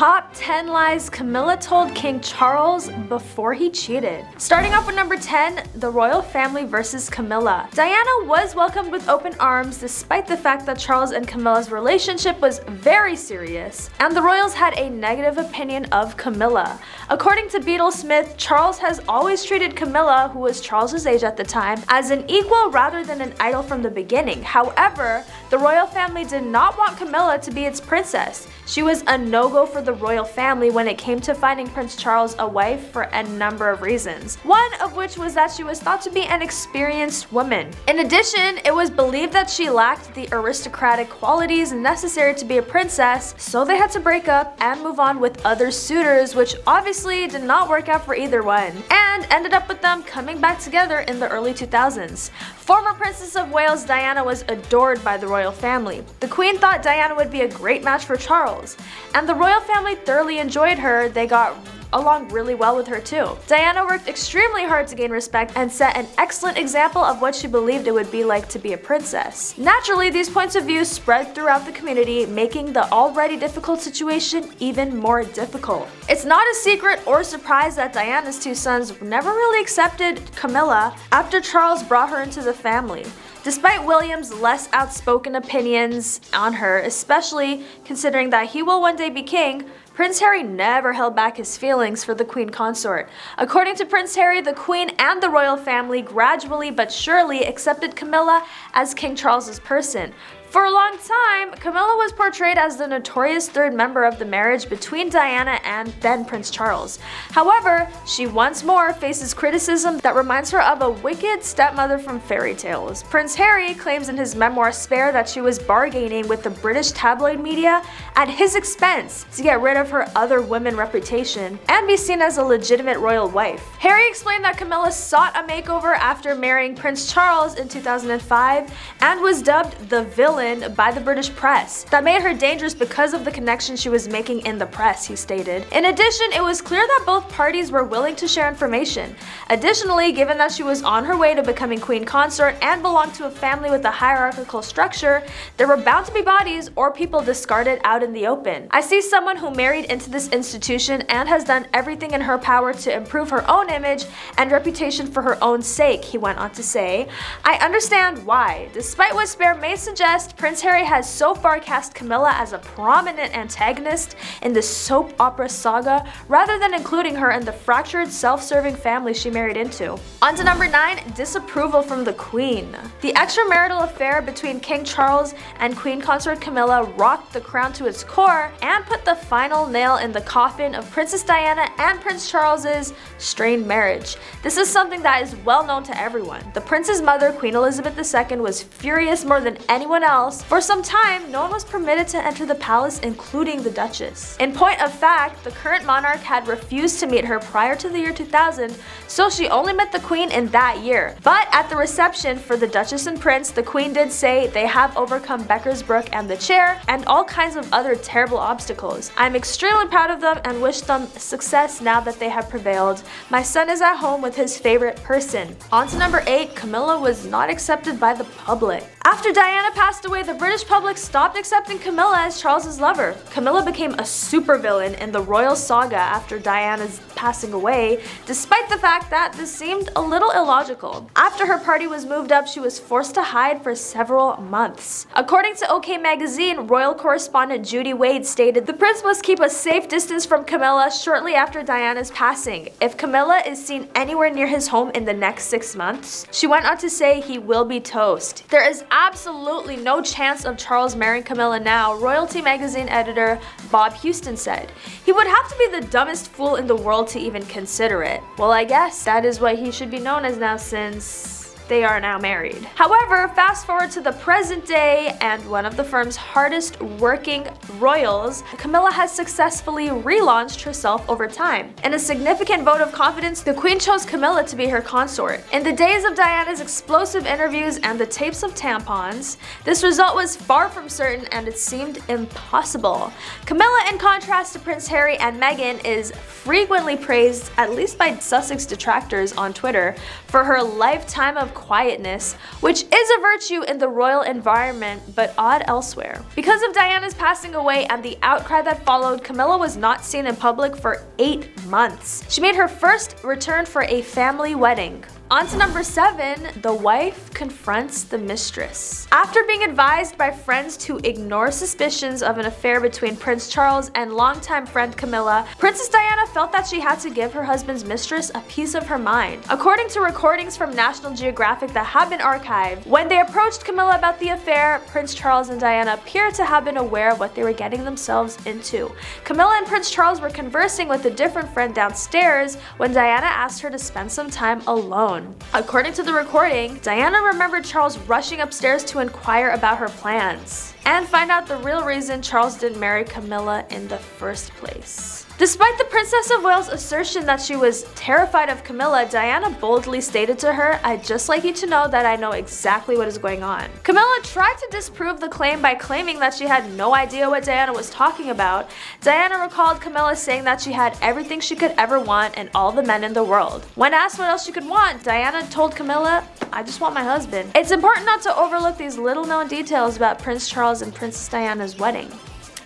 Top 10 lies Camilla told King Charles before he cheated. Starting off with number 10, the royal family versus Camilla. Diana was welcomed with open arms despite the fact that Charles and Camilla's relationship was very serious, and the royals had a negative opinion of Camilla. According to Beadle Smith, Charles has always treated Camilla, who was Charles's age at the time, as an equal rather than an idol from the beginning. However, the royal family did not want Camilla to be its princess. She was a no-go for the royal family when it came to finding Prince Charles a wife for a number of reasons, one of which was that she was thought to be an experienced woman. In addition, it was believed that she lacked the aristocratic qualities necessary to be a princess, so they had to break up and move on with other suitors, which obviously did not work out for either one, and ended up with them coming back together in the early 2000s. Former Princess of Wales Diana was adored by the royal family. The Queen thought Diana would be a great match for Charles, and the royal family thoroughly enjoyed her. They got along really well with her too. Diana worked extremely hard to gain respect and set an excellent example of what she believed it would be like to be a princess. Naturally, these points of view spread throughout the community, making the already difficult situation even more difficult. It's not a secret or surprise that Diana's two sons never really accepted Camilla after Charles brought her into the family. Despite William's less outspoken opinions on her, especially considering that he will one day be king, Prince Harry never held back his feelings for the Queen Consort. According to Prince Harry, the Queen and the royal family gradually but surely accepted Camilla as King Charles's person. For a long time, Camilla was portrayed as the notorious third member of the marriage between Diana and then Prince Charles. However, she once more faces criticism that reminds her of a wicked stepmother from fairy tales. Prince Harry claims in his memoir Spare that she was bargaining with the British tabloid media at his expense to get rid of her other women reputation and be seen as a legitimate royal wife. Harry explained that Camilla sought a makeover after marrying Prince Charles in 2005 and was dubbed the villain by the British press. That made her dangerous because of the connection she was making in the press, he stated. In addition, it was clear that both parties were willing to share information. Additionally, given that she was on her way to becoming Queen Consort and belonged to a family with a hierarchical structure, there were bound to be bodies or people discarded out in the open. I see someone who married into this institution and has done everything in her power to improve her own image and reputation for her own sake, he went on to say. I understand why. Despite what Spare may suggest, Prince Harry has so far cast Camilla as a prominent antagonist in the soap opera saga rather than including her in the fractured, self-serving family she married into. On to number 9, disapproval from the Queen. The extramarital affair between King Charles and Queen Consort Camilla rocked the crown to its core and put the final nail in the coffin of Princess Diana and Prince Charles's strained marriage. This is something that is well known to everyone. The prince's mother, Queen Elizabeth II, was furious more than anyone else. For some time, no one was permitted to enter the palace, including the Duchess. In point of fact, the current monarch had refused to meet her prior to the year 2000, so she only met the Queen in that year. But at the reception for the Duchess and Prince, the Queen did say they have overcome Becker's Brook and the chair, and all kinds of other terrible obstacles. I'm extremely proud of them and wish them success now that they have prevailed. My son is at home with his favorite person. On to number 8, Camilla was not accepted by the public. After Diana passed away, the British public stopped accepting Camilla as Charles's lover. Camilla became a supervillain in the royal saga after Diana's passing away, despite the fact that this seemed a little illogical. After her party was moved up, she was forced to hide for several months. According to OK Magazine, royal correspondent Judy Wade stated, "The prince must keep a safe distance from Camilla shortly after Diana's passing. If Camilla is seen anywhere near his home in the next 6 months," she went on to say, "he will be toast." There is absolutely no chance of Charles marrying Camilla now, Royalty Magazine editor Bob Houston said. He would have to be the dumbest fool in the world to even consider it. Well, I guess that is what he should be known as now, since they are now married. However, fast forward to the present day, and one of the firm's hardest working royals, Camilla has successfully relaunched herself over time. In a significant vote of confidence, the Queen chose Camilla to be her consort. In the days of Diana's explosive interviews and the tapes of tampons, this result was far from certain and it seemed impossible. Camilla, in contrast to Prince Harry and Meghan, is frequently praised, at least by Sussex detractors on Twitter, for her lifetime of quietness, which is a virtue in the royal environment but odd elsewhere. Because of Diana's passing away and the outcry that followed, Camilla was not seen in public for 8 months. She made her first return for a family wedding. On to number 7, the wife confronts the mistress. After being advised by friends to ignore suspicions of an affair between Prince Charles and longtime friend Camilla, Princess Diana felt that she had to give her husband's mistress a piece of her mind. According to recordings from National Geographic that have been archived, when they approached Camilla about the affair, Prince Charles and Diana appeared to have been aware of what they were getting themselves into. Camilla and Prince Charles were conversing with a different friend downstairs when Diana asked her to spend some time alone. According to the recording, Diana remembered Charles rushing upstairs to inquire about her plans and find out the real reason Charles didn't marry Camilla in the first place. Despite the Princess of Wales' assertion that she was terrified of Camilla, Diana boldly stated to her, "I'd just like you to know that I know exactly what is going on." Camilla tried to disprove the claim by claiming that she had no idea what Diana was talking about. Diana recalled Camilla saying that she had everything she could ever want and all the men in the world. When asked what else she could want, Diana told Camilla, "I just want my husband." It's important not to overlook these little-known details about Prince Charles and Princess Diana's wedding.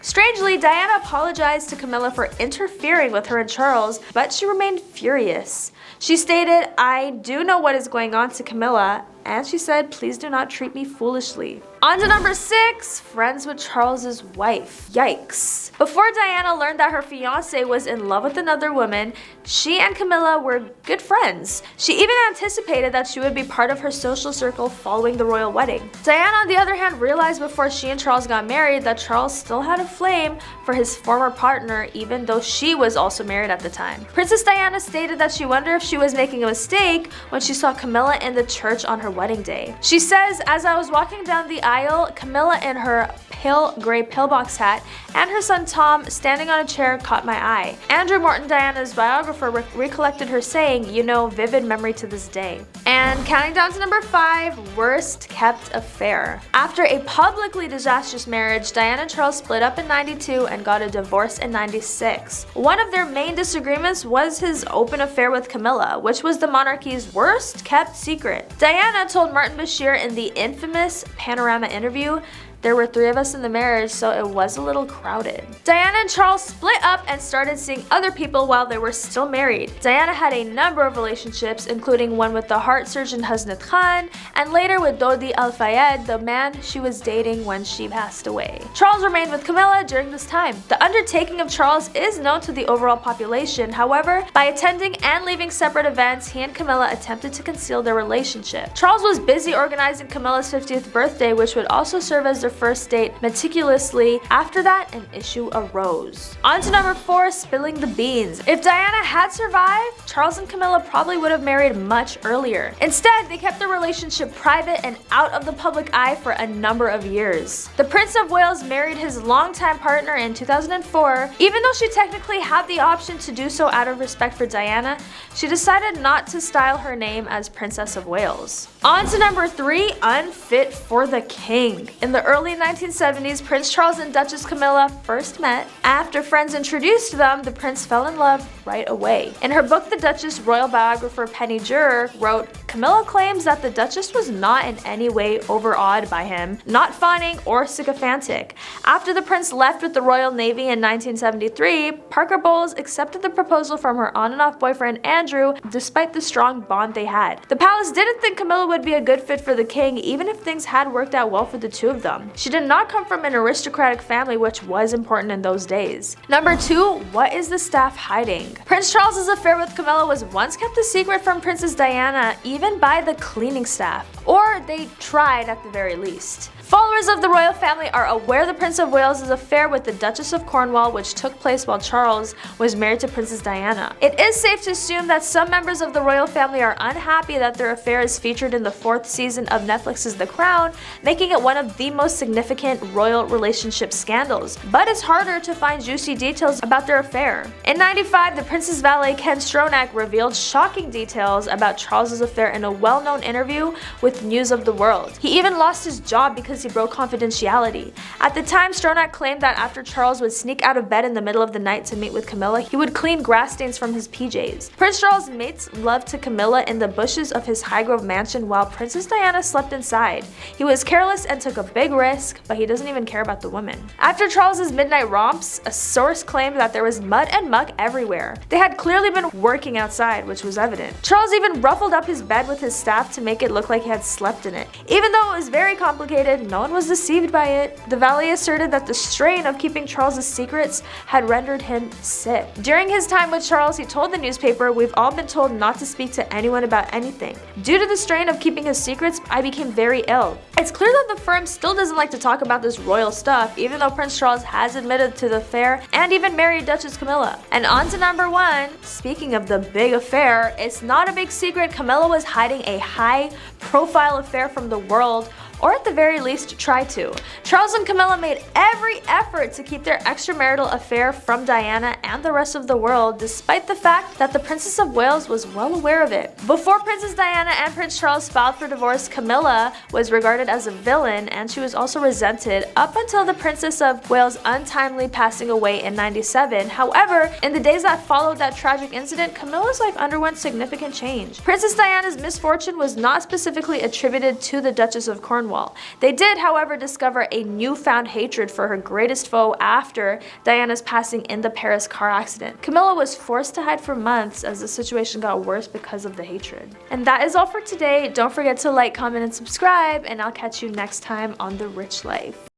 Strangely, Diana apologized to Camilla for interfering with her and Charles, but she remained furious. She stated, "I do know what is going on," to Camilla, and she said, "Please do not treat me foolishly." On to number 6, friends with Charles's wife. Yikes. Before Diana learned that her fiance was in love with another woman, she and Camilla were good friends. She even anticipated that she would be part of her social circle following the royal wedding. Diana, on the other hand, realized before she and Charles got married that Charles still had a flame for his former partner, even though she was also married at the time. Princess Diana stated that she wondered if she was making a mistake when she saw Camilla in the church on her wedding day. She says, "As I was walking down the aisle, Camilla in her pale gray pillbox hat and her son Tom standing on a chair caught my eye." Andrew Morton, Diana's biographer, recollected her saying, "You know, vivid memory to this day." And counting down to number 5, worst kept affair. After a publicly disastrous marriage, Diana and Charles split up in 92 and got a divorce in 96. One of their main disagreements was his open affair with Camilla, which was the monarchy's worst kept secret. Diana told Martin Bashir in the infamous Panorama interview, "There were 3 of us in the marriage, so it was a little crowded." Diana and Charles split up and started seeing other people while they were still married. Diana had a number of relationships, including one with the heart surgeon Hasnat Khan, and later with Dodi Al-Fayed, the man she was dating when she passed away. Charles remained with Camilla during this time. The undertaking of Charles is known to the overall population. However, by attending and leaving separate events, he and Camilla attempted to conceal their relationship. Charles was busy organizing Camilla's 50th birthday, which would also serve as their first date meticulously. After that, an issue arose. On to number 4, spilling the beans. If Diana had survived, Charles and Camilla probably would have married much earlier. Instead, they kept their relationship private and out of the public eye for a number of years. The Prince of Wales married his longtime partner in 2004. Even though she technically had the option to do so out of respect for Diana, she decided not to style her name as Princess of Wales. On to number 3, Unfit for the King. In the early 1970s, Prince Charles and Duchess Camilla first met. After friends introduced them, the prince fell in love right away. In her book, The Duchess, royal biographer Penny Juror wrote, "Camilla claims that the Duchess was not in any way overawed by him, not fawning or sycophantic. After the prince left with the Royal Navy in 1973, Parker Bowles accepted the proposal from her on and off boyfriend Andrew, despite the strong bond they had. The palace didn't think Camilla would be a good fit for the king, even if things had worked out well for the two of them. She did not come from an aristocratic family, which was important in those days." Number 2, what is the staff hiding? Prince Charles's affair with Camilla was once kept a secret from Princess Diana, even by the cleaning staff. Or they tried at the very least. Followers of the royal family are aware the Prince of Wales' affair with the Duchess of Cornwall, which took place while Charles was married to Princess Diana. It is safe to assume that some members of the royal family are unhappy that their affair is featured in the 4th season of Netflix's The Crown, making it one of the most significant royal relationship scandals. But it's harder to find juicy details about their affair. In 95, the prince's valet Ken Stronach revealed shocking details about Charles' affair in a well-known interview with News of the World. He even lost his job because because he broke confidentiality. At the time, Stronach claimed that after Charles would sneak out of bed in the middle of the night to meet with Camilla, he would clean grass stains from his PJs. Prince Charles mates love to Camilla in the bushes of his Highgrove mansion while Princess Diana slept inside. He was careless and took a big risk, but he doesn't even care about the women. After Charles's midnight romps, a source claimed that there was mud and muck everywhere. They had clearly been working outside, which was evident. Charles even ruffled up his bed with his staff to make it look like he had slept in it. Even though it was very complicated, no one was deceived by it. The Valley asserted that the strain of keeping Charles's secrets had rendered him sick. During his time with Charles, he told the newspaper, "We've all been told not to speak to anyone about anything. Due to the strain of keeping his secrets, I became very ill." It's clear that the firm still doesn't like to talk about this royal stuff, even though Prince Charles has admitted to the affair and even married Duchess Camilla. And on to number 1. Speaking of the big affair, it's not a big secret Camilla was hiding a high-profile affair from the world, or at the very least try to. Charles and Camilla made every effort to keep their extramarital affair from Diana and the rest of the world, despite the fact that the Princess of Wales was well aware of it. Before Princess Diana and Prince Charles filed for divorce, Camilla was regarded as a villain, and she was also resented up until the Princess of Wales untimely passing away in '97. However, in the days that followed that tragic incident, Camilla's life underwent significant change. Princess Diana's misfortune was not specifically attributed to the Duchess of Cornwall. They did, however, discover a newfound hatred for her greatest foe after Diana's passing in the Paris car accident. Camilla was forced to hide for months as the situation got worse because of the hatred. And that is all for today. Don't forget to like, comment, and subscribe, and I'll catch you next time on The Rich Life.